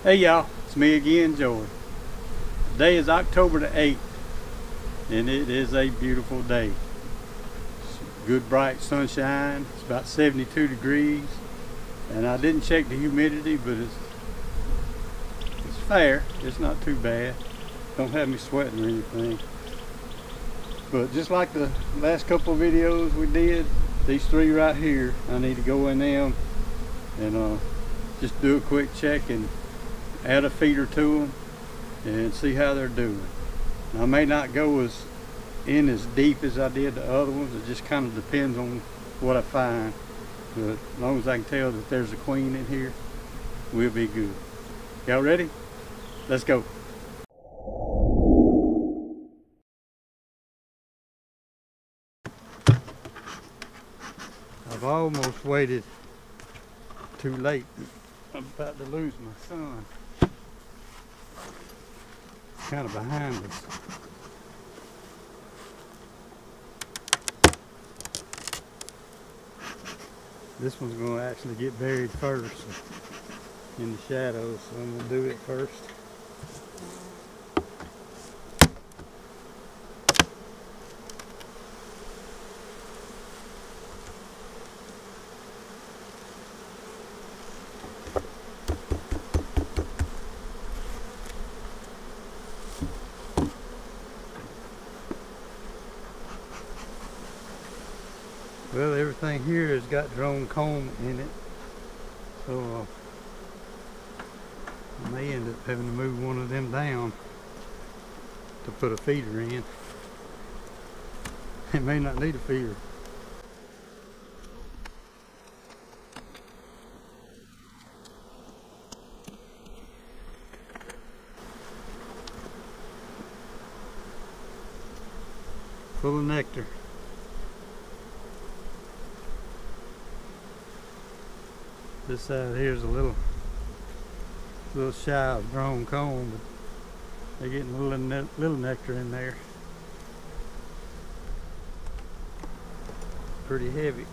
Hey y'all, it's me again, Joey. Today is October the 8th, and it is a beautiful day. It's good bright sunshine. It's about 72 degrees, and I didn't check the humidity, but it's fair. It's not too bad. Don't have me sweating or anything. But just like the last couple of videos we did, these three right here, I need to go in them and just do a quick check and add a feeder to them and see how they're doing. Now, I may not go as deep as I did the other ones. It just kind of depends on what I find. But as long as I can tell that there's a queen in here, we'll be good. Y'all ready? Let's go. I've almost waited too late. I'm about to lose my son. It's kind of behind us. This one's going to actually get buried first in the shadows, so I'm going to do it first. Well, everything here has got drone comb in it, so I may end up having to move one of them down to put a feeder in. It may not need a feeder. Full of nectar. This side here is a little shy of drone comb, but they're getting a little nectar in there. Pretty heavy.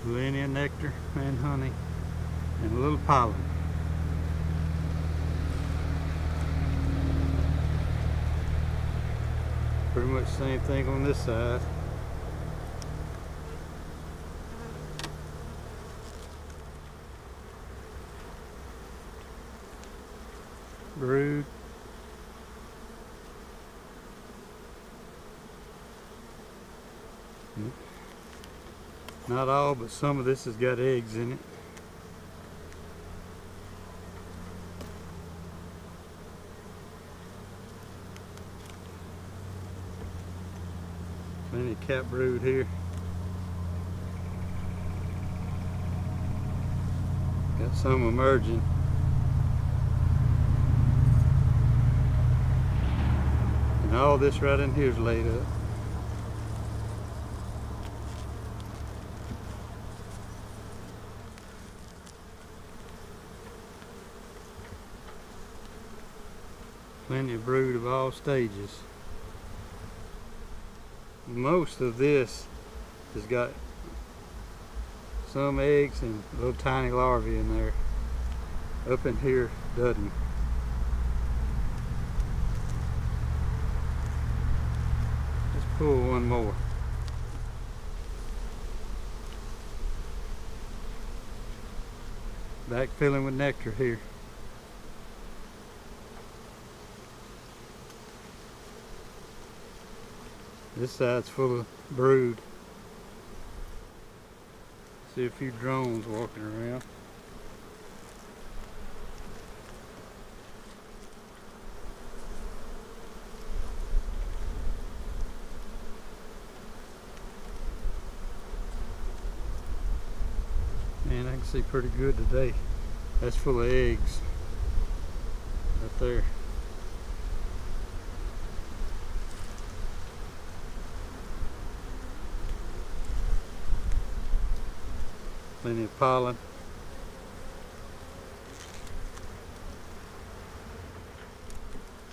Plenty of nectar and honey and a little pollen. Pretty much the same thing on this side. Brood. Not all, but some of this has got eggs in it. Plenty of cat brood here. Got some emerging. And all this right in here is laid up. Plenty of brood of all stages. Most of this has got some eggs and little tiny larvae in there. Up in here doesn't. Let's pull one more. Back filling with nectar here. This side's full of brood. See a few drones walking around. Man, I can see pretty good today. That's full of eggs right there. Plenty of pollen.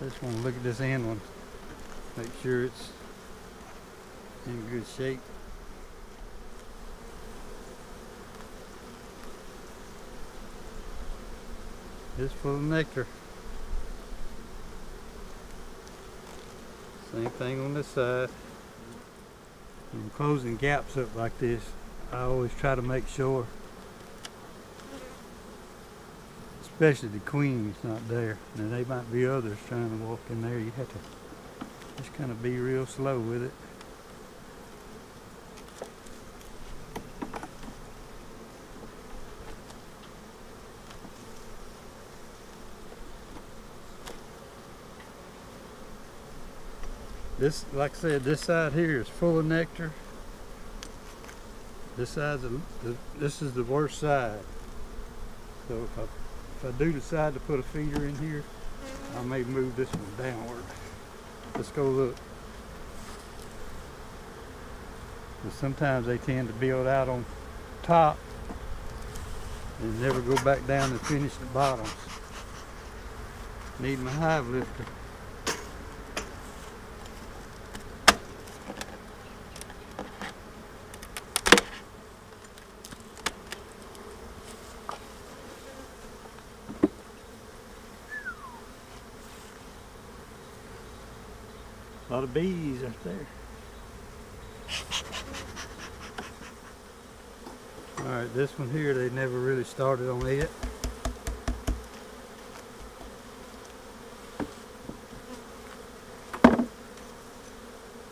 Just want to look at this end one. Make sure it's in good shape. It's full of nectar. Same thing on this side. When I'm closing gaps up like this, I always try to make sure, especially the queen's not there. Now there might be others trying to walk in there. You have to just kind of be real slow with it. This, like I said, this side here is full of nectar. This is the worst side. So if I do decide to put a feeder in here, I may move this one downward. Let's go look. But sometimes they tend to build out on top and never go back down and finish the bottoms. Need my hive lifter. A lot of bees right there. Alright, this one here, they never really started on it.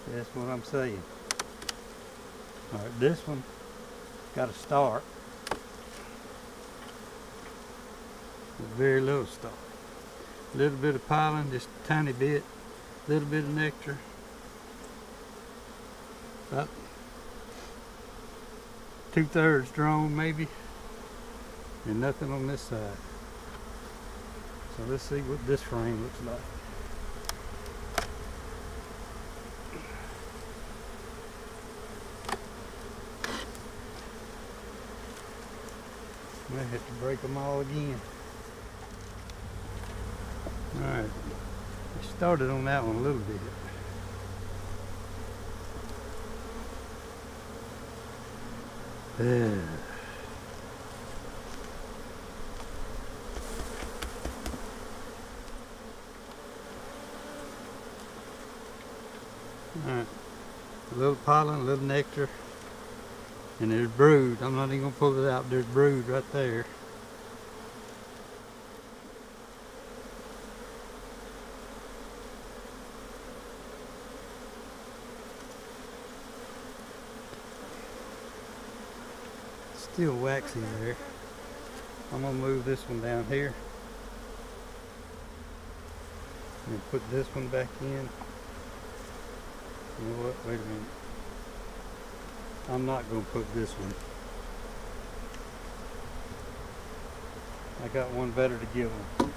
That's what I'm saying. Alright, this one got a start. A very little start. A little bit of pollen, just a tiny bit. Little bit of nectar, about 2/3 drone maybe, and nothing on this side. So let's see what this frame looks like. I might have to break them all again. All right. Started on that one a little bit. Alright, a little pollen, a little nectar, and there's brood. I'm not even going to pull it out. There's brood right there. Still waxy there. I'm going to move this one down here and put this one back in. You know what? Wait a minute. I'm not going to put this one. I got one better to give them.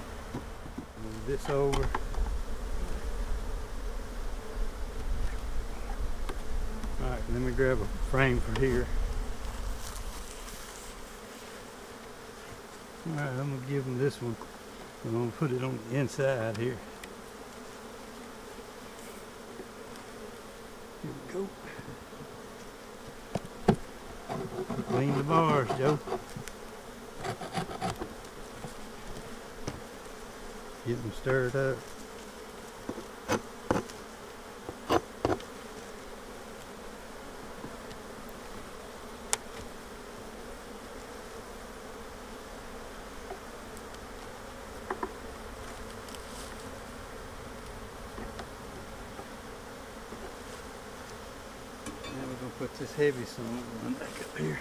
Move this over. Alright, let me grab a frame for here. Alright, I'm going to give them this one. I'm going to put it on the inside here. Here we go. Clean the bars, Joe. Get them stirred up. Put this heavy one back up here.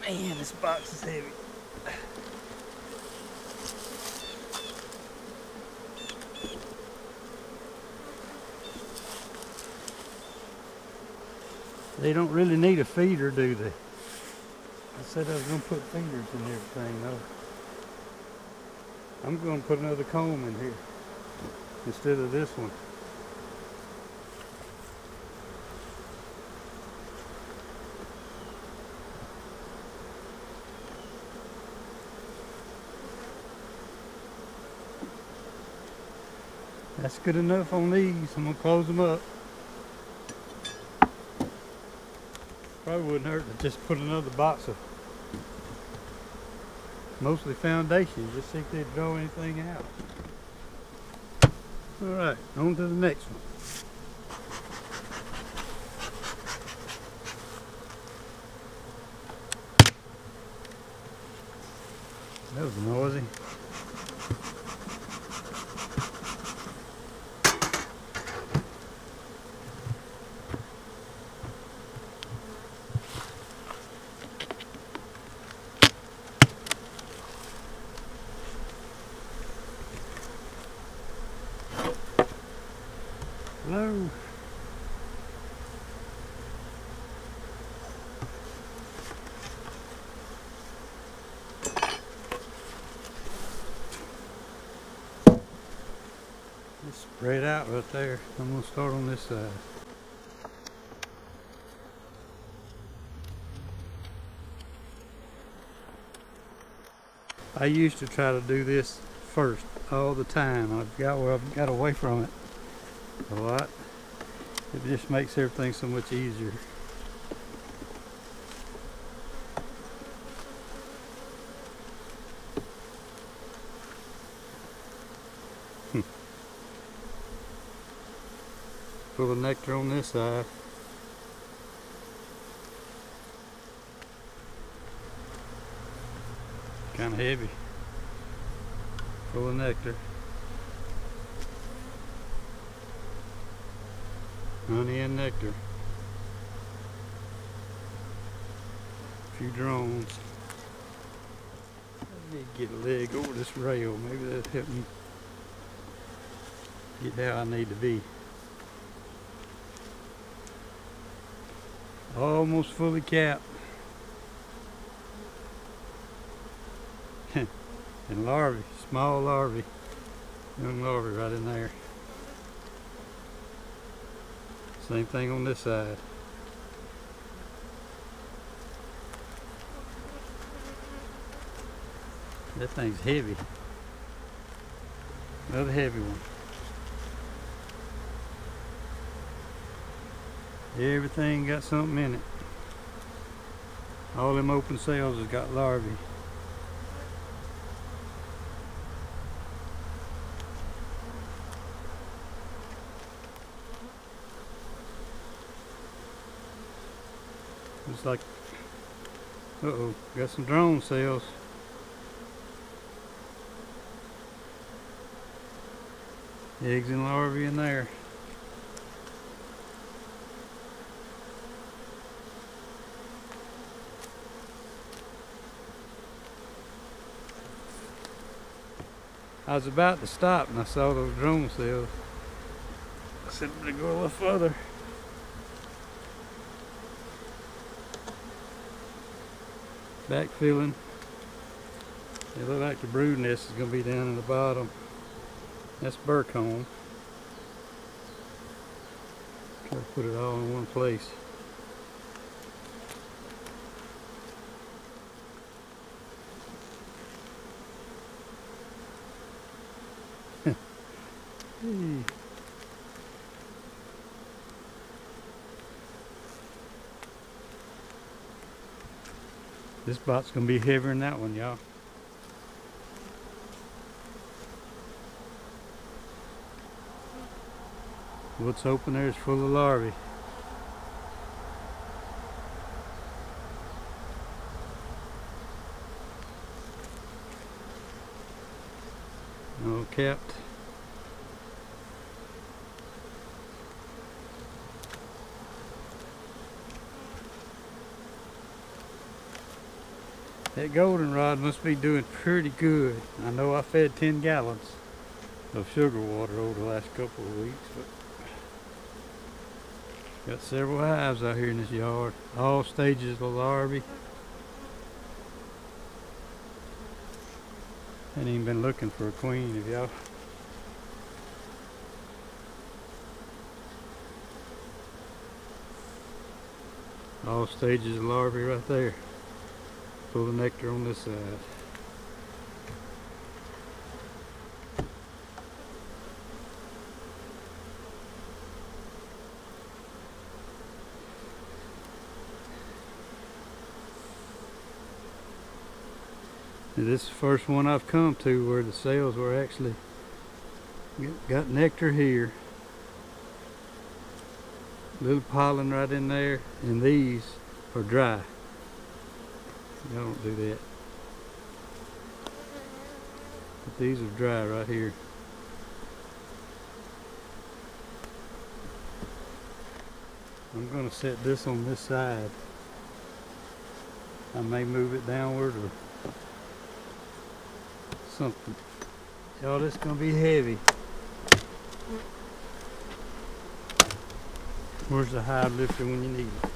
Man, this box is heavy. They don't really need a feeder, do they? I said I was going to put feeders in everything, though. I'm going to put another comb in here instead of this one. That's good enough on these. I'm gonna close them up. Probably wouldn't hurt to just put another box of mostly foundations, just see if they draw anything out. Alright, on to the next one. That was noisy. Hello. It's spread out right there. I'm going to start on this side. I used to try to do this first all the time. I've got away from it a lot. It just makes everything so much easier. Full of nectar on this side. Kind of heavy. Full of nectar. Honey and nectar. A few drones. I need to get a leg over this rail. Maybe that'll help me get how I need to be. Almost fully capped. And larvae, small larvae, young larvae right in there. Same thing on this side. That thing's heavy. Another heavy one. Everything got something in it. All them open cells has got larvae. It's like, uh-oh, got some drone cells. Eggs and larvae in there. I was about to stop and I saw those drone cells. I said I'm gonna go a little further. Backfilling. It looks like the brood nest is going to be down in the bottom. That's burr comb. Try to put it all in one place. This box is going to be heavier than that one, y'all. What's open there is full of larvae. All capped. That goldenrod must be doing pretty good. I know I fed 10 gallons of sugar water over the last couple of weeks, but got several hives out here in this yard. All stages of larvae. Ain't even been looking for a queen, if y'all. All stages of larvae right there. Full of nectar on this side. And this is the first one I've come to where the cells were actually got nectar here. Little pollen right in there, and these are dry. Y'all don't do that. But these are dry right here. I'm going to set this on this side. I may move it downward or something. Y'all, this is going to be heavy. Where's the hive lifter when you need it?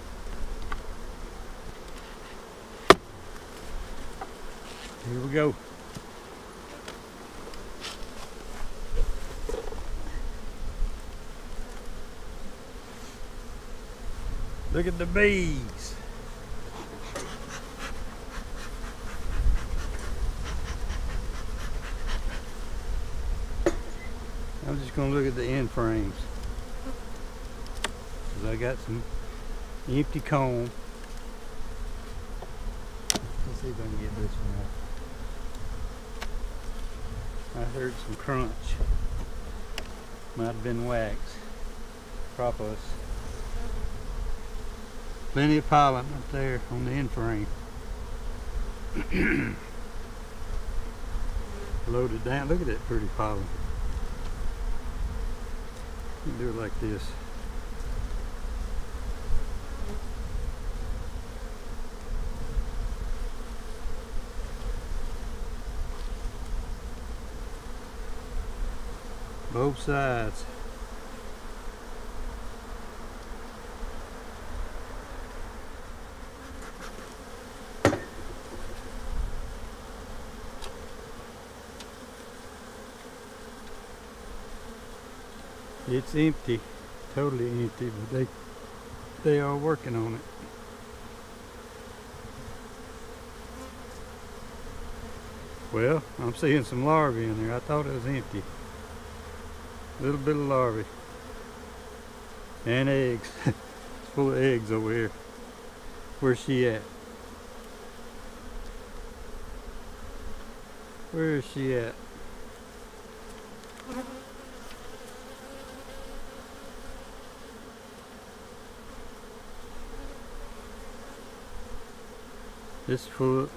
Here we go. Look at the bees. I'm just going to look at the end frames. Because I got some empty comb. Let's see if I can get this one out. I heard some crunch. Might have been wax. Propolis. Plenty of pollen up there on the end frame. Loaded down. Look at that pretty pollen. You can do it like this. Both sides. It's empty, totally empty, but they are working on it. Well, I'm seeing some larvae in there. I thought it was empty. A little bit of larvae. And eggs. It's full of eggs over here. Where's she at? Where is she at? This is full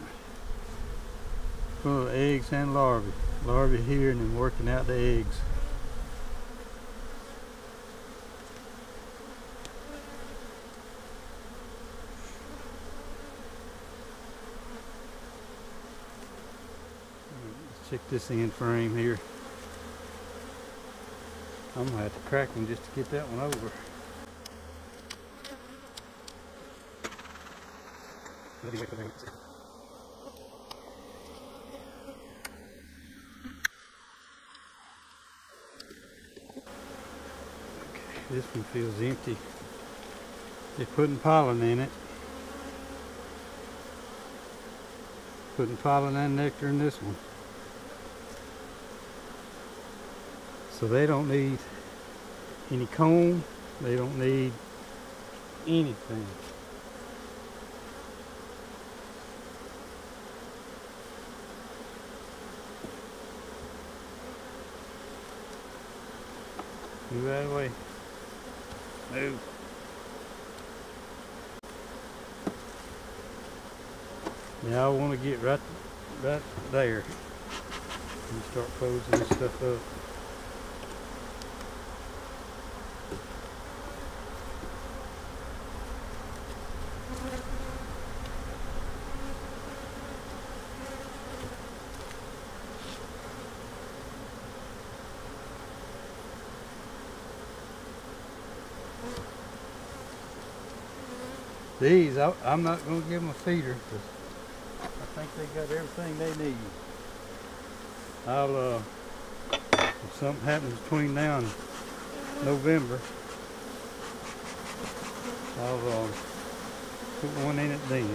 of eggs and larvae. Larvae here and then working out the eggs. Let's check this end frame here. I'm gonna have to crack them just to get that one over. Okay, this one feels empty. They're putting pollen in it. Putting pollen and nectar in this one. So they don't need any comb. They don't need anything. Move out of the way. Move. Now I want to get right there and start closing this stuff up. These, I'm not going to give them a feeder because I think they got everything they need. I'll, if something happens between now and November, I'll put one in it then.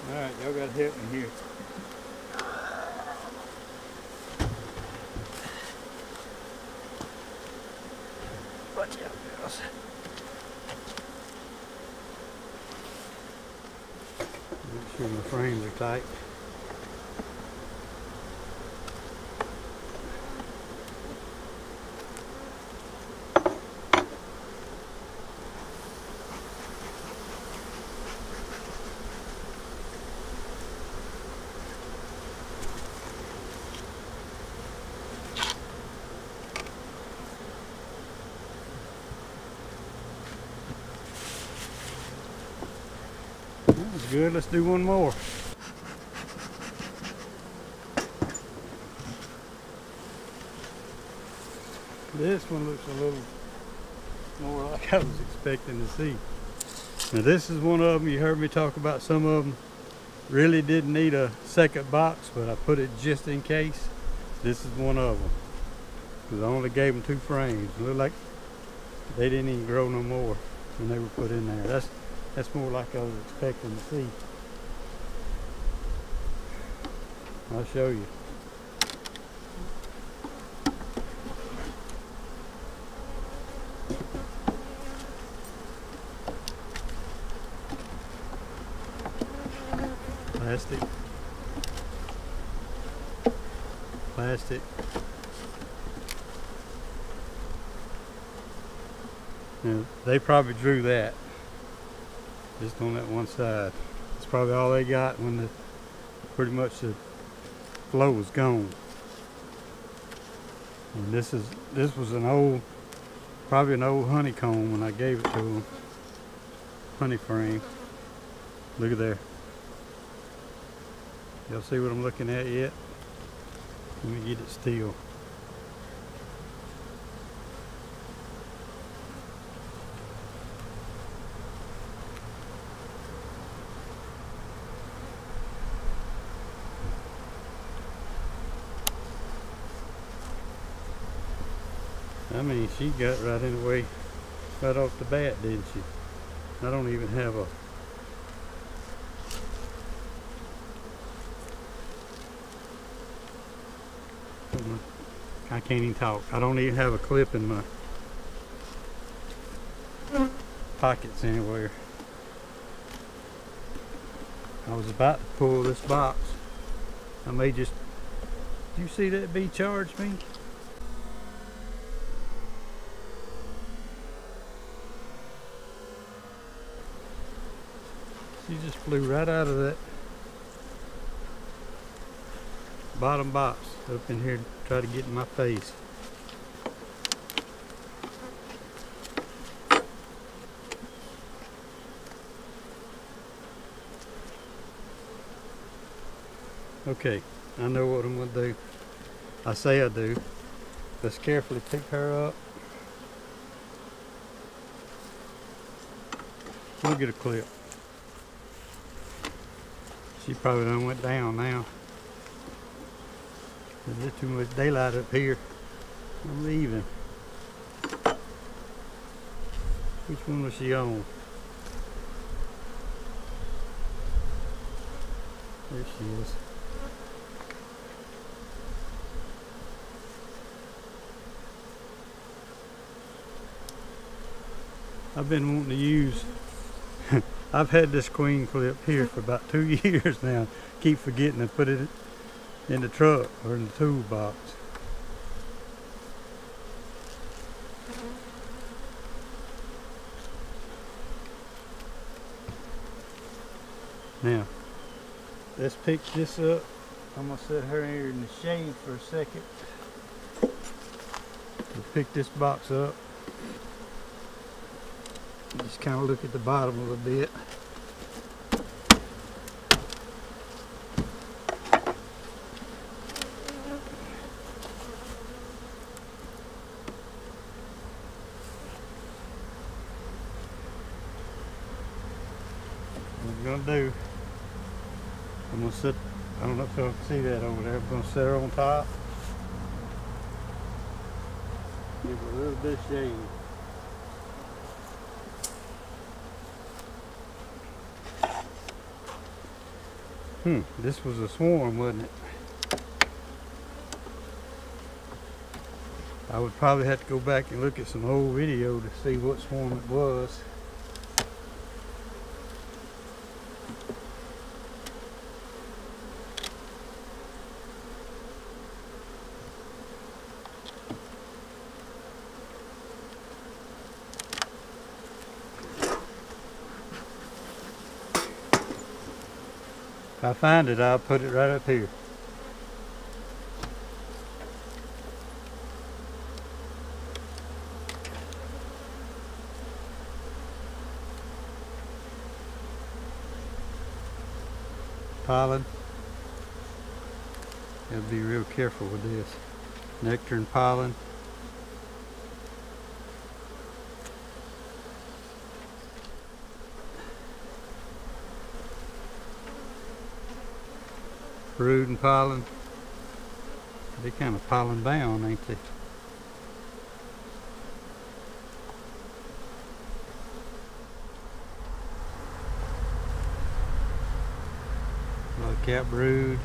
Alright, y'all got to help me here. Watch out, girls. sure my frames are tight. That was good. Let's do one more. This one looks a little more like I was expecting to see. Now this is one of them. You heard me talk about some of them really didn't need a second box, but I put it just in case. This is one of them. Because I only gave them 2 frames. It looked like they didn't even grow no more when they were put in there. That's more like I was expecting to see. I'll show you. Plastic. Plastic. Now, they probably drew that just on that one side. It's probably all they got when pretty much the flow was gone. And this was an old, probably an old honeycomb when I gave it to them. Honey frame. Look at there. Y'all see what I'm looking at yet? Let me get it still. I mean, she got right in the way, right off the bat, didn't she? I don't even have a I can't even talk. I don't even have a clip in my pockets anywhere. I was about to pull this box. I may just... Did you see that bee charge me? She just flew right out of that bottom box up in here to try to get in my face. Okay, I know what I'm gonna do. I say I do. Let's carefully pick her up. We'll get a clip. She probably done went down now. There's too much daylight up here. I'm leaving. Which one was she on? There she is. I've been wanting to use, I've had this queen clip here for about 2 years now. Keep forgetting to put it in the truck or in the toolbox. Now, let's pick this up. I'm gonna set her here in the shade for a second. We'll pick this box up. Just kind of look at the bottom a little bit. What I'm gonna do, I'm gonna sit, I don't know if y'all can see that over there, I'm gonna set her on top. Give her a little bit of shade. This was a swarm, wasn't it? I would probably have to go back and look at some old video to see what swarm it was. If I find it, I'll put it right up here. Pollen. Gotta be real careful with this. Nectar and pollen. Brood and pollen. They're kind of pollen bound, ain't they? Cat brood.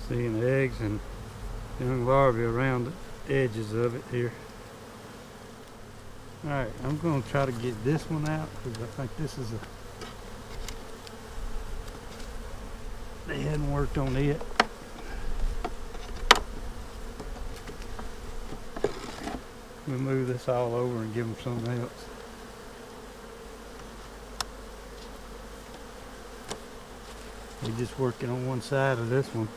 Seeing eggs and young larvae around the edges of it here. Alright, I'm going to try to get this one out because I think this is a... They hadn't worked on it. We'll move this all over and give them something else. We're just working on one side of this one.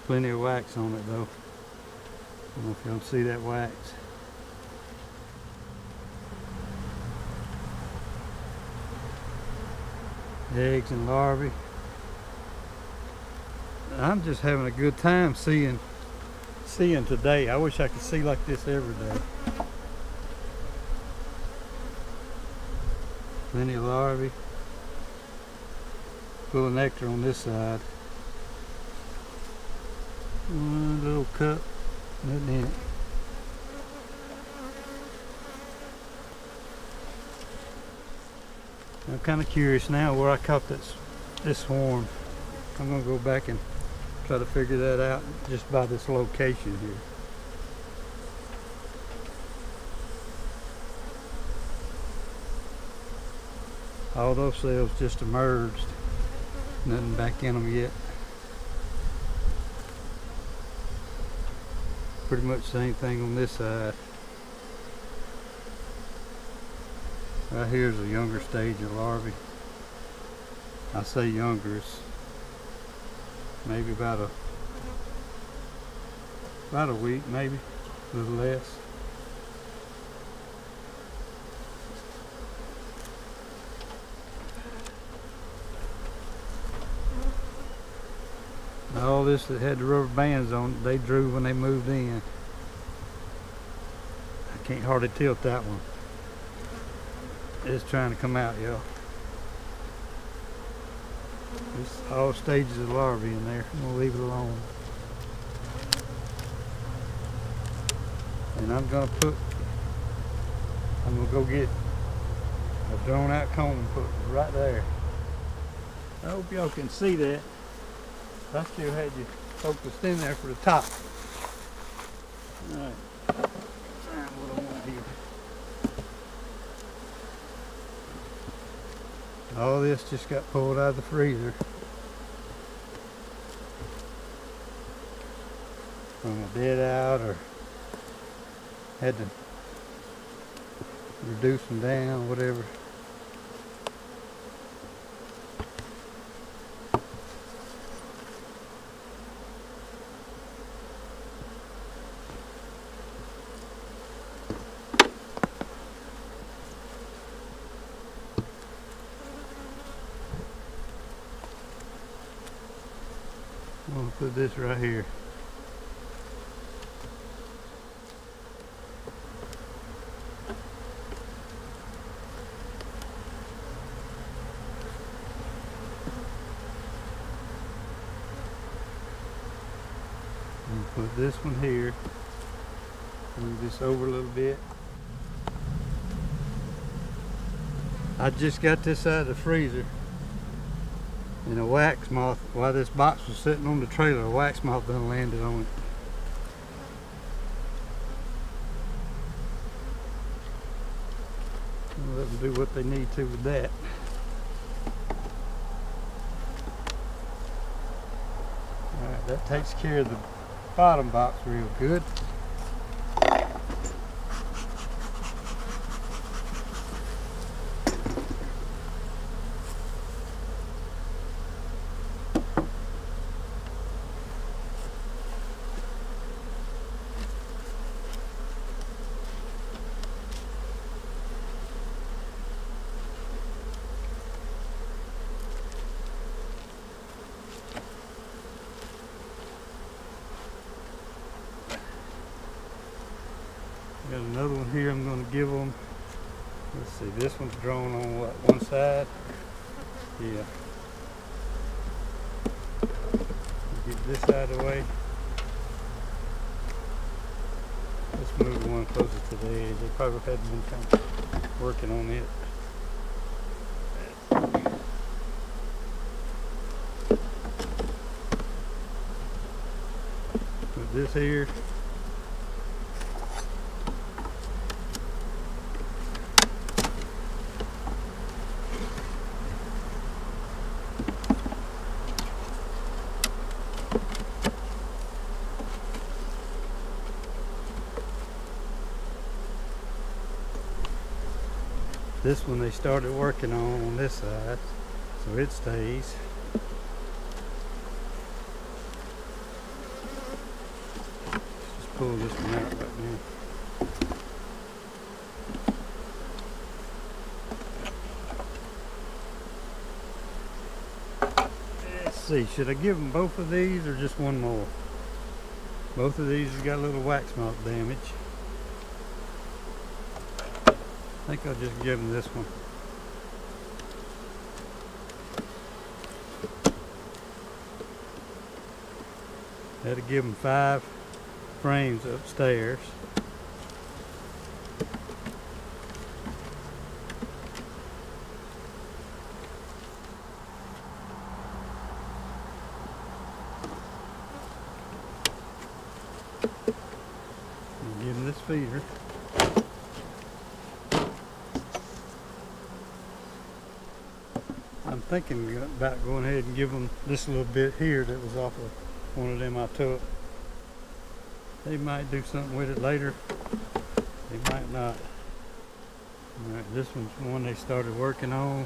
Plenty of wax on it though. I don't know if y'all see that wax. Eggs and larvae. I'm just having a good time seeing today. I wish I could see like this every day. Plenty of larvae. Full of nectar on this side. One little cup, nothing in it. I'm kind of curious now where I caught this swarm. I'm going to go back and try to figure that out just by this location here. All those cells just emerged. Nothing back in them yet. Pretty much the same thing on this side. Right here is a younger stage of larvae. I say younger, it's maybe about a week, maybe a little less. All this that had the rubber bands on it, they drew when they moved in. I can't hardly tilt that one. It's trying to come out, y'all. It's all stages of larvae in there. I'm gonna leave it alone. And I'm gonna go get a drawn out comb and put it right there. I hope y'all can see that. I still had you focused in there for the top. Alright. Find what I want here. All this just got pulled out of the freezer from a dead out, or had to reduce them down, whatever. I'm going to put this right here. I'm going to put this one here. Move this over a little bit. I just got this out of the freezer. And a wax moth, while this box was sitting on the trailer, a wax moth done landed on it. I'll let them do what they need to with that. Alright, that takes care of the bottom box real good. Got another one here I'm going to give them. Let's see, this one's drawn on what, one side? Yeah. Get this out of the way. Let's move the one closer to the edge. They probably hadn't been kind of working on it. Put this here. This one they started working on this side, so it stays. Just pull this one out right now. Let's see, should I give them both of these or just one more? Both of these have got a little wax melt damage. I think I'll just give them this one. That'll give them 5 frames upstairs. And give them this feeder. I'm thinking about going ahead and give them this little bit here that was off of one of them I took. They might do something with it later. They might not. Alright, this one's one they started working on.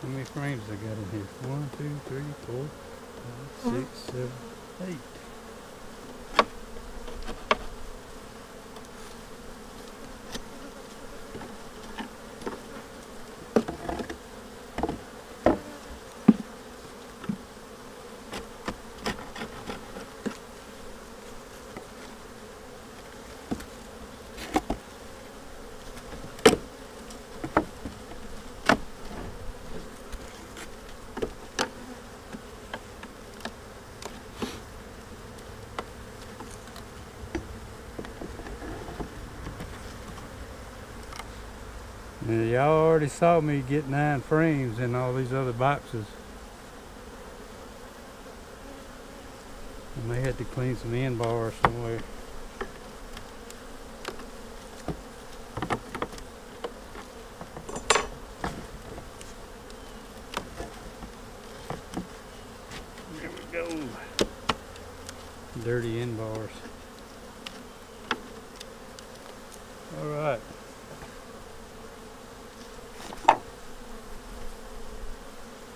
How many frames I got in here? 1, 2, 3, 4, 5, 6, 7, 8. Now, y'all already saw me get 9 frames in all these other boxes. I may have to clean some end bars somewhere. There we go. Dirty end bars. All right.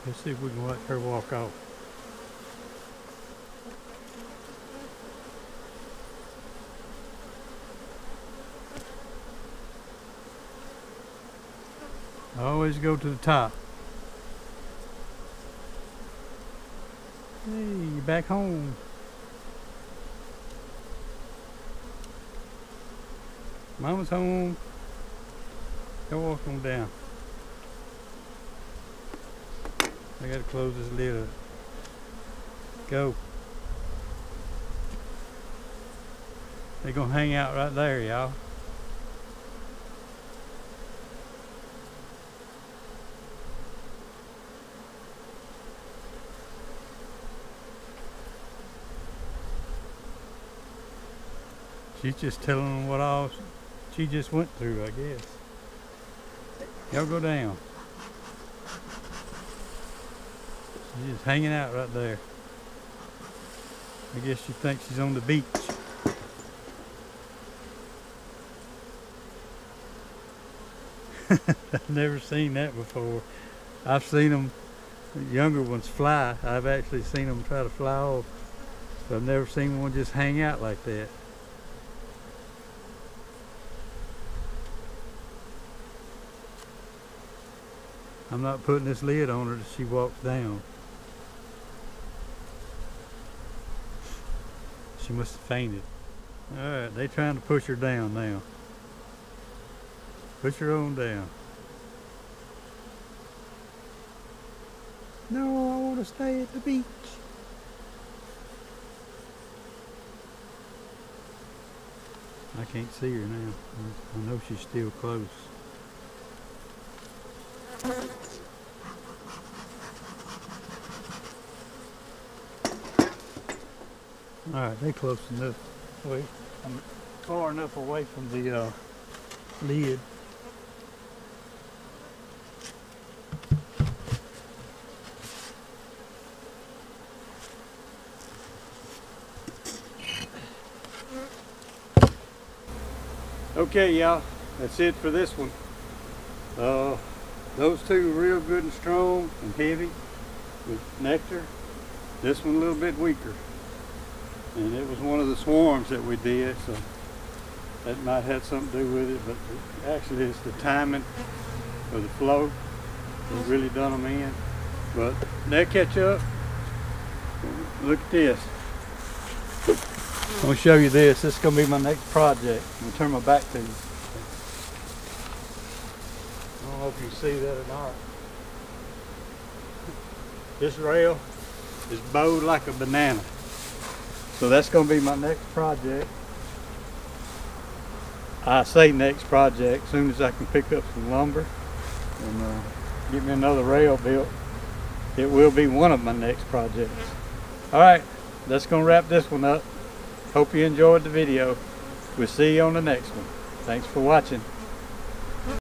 Let's see if we can let her walk off. I always go to the top. Hey, you back home. Mama's home. Go walk on down. I gotta close this lid up. Go. They're gonna hang out right there, y'all. She's just telling them what all she just went through, I guess. Y'all go down. She's just hanging out right there. I guess she thinks she's on the beach. I've never seen that before. I've seen them The younger ones fly. I've actually seen them try to fly off, but I've never seen one just hang out like that. I'm not putting this lid on her till she walks down. She must have fainted. Alright, they trying to push her down now. Push her on down. No, I want to stay at the beach. I can't see her now. I know she's still close. Alright, they close enough. Wait, I'm far enough away from the lid. Okay, y'all, that's it for this one. Those two are real good and strong and heavy with nectar. This one a little bit weaker. And it was one of the swarms that we did, so that might have something to do with it, but actually it's the timing of the flow that really done them in. But they'll catch up. Look at this. I'm going to show you this. This is going to be my next project. I'm going to turn my back to you. I don't know if you see that or not. This rail is bowed like a banana. So that's going to be my next project. I say next project as soon as I can pick up some lumber and get me another rail built. It will be one of my next projects. Alright, that's going to wrap this one up. Hope you enjoyed the video. We'll see you on the next one. Thanks for watching.